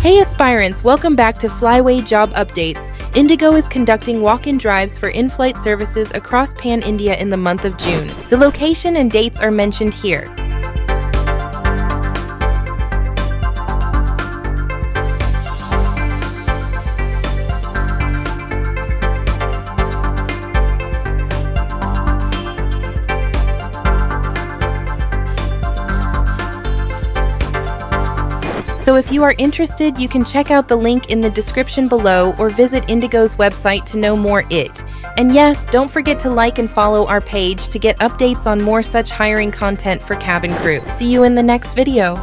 Hey aspirants, welcome back to Flyway Job Updates. Indigo is conducting walk-in drives for in-flight services across Pan-India in the month of June. The location and dates are mentioned here. So if you are interested, you can check out the link in the description below or visit Indigo's website to know more. And yes, don't forget to like and follow our page to get updates on more such hiring content for cabin crew. See you in the next video.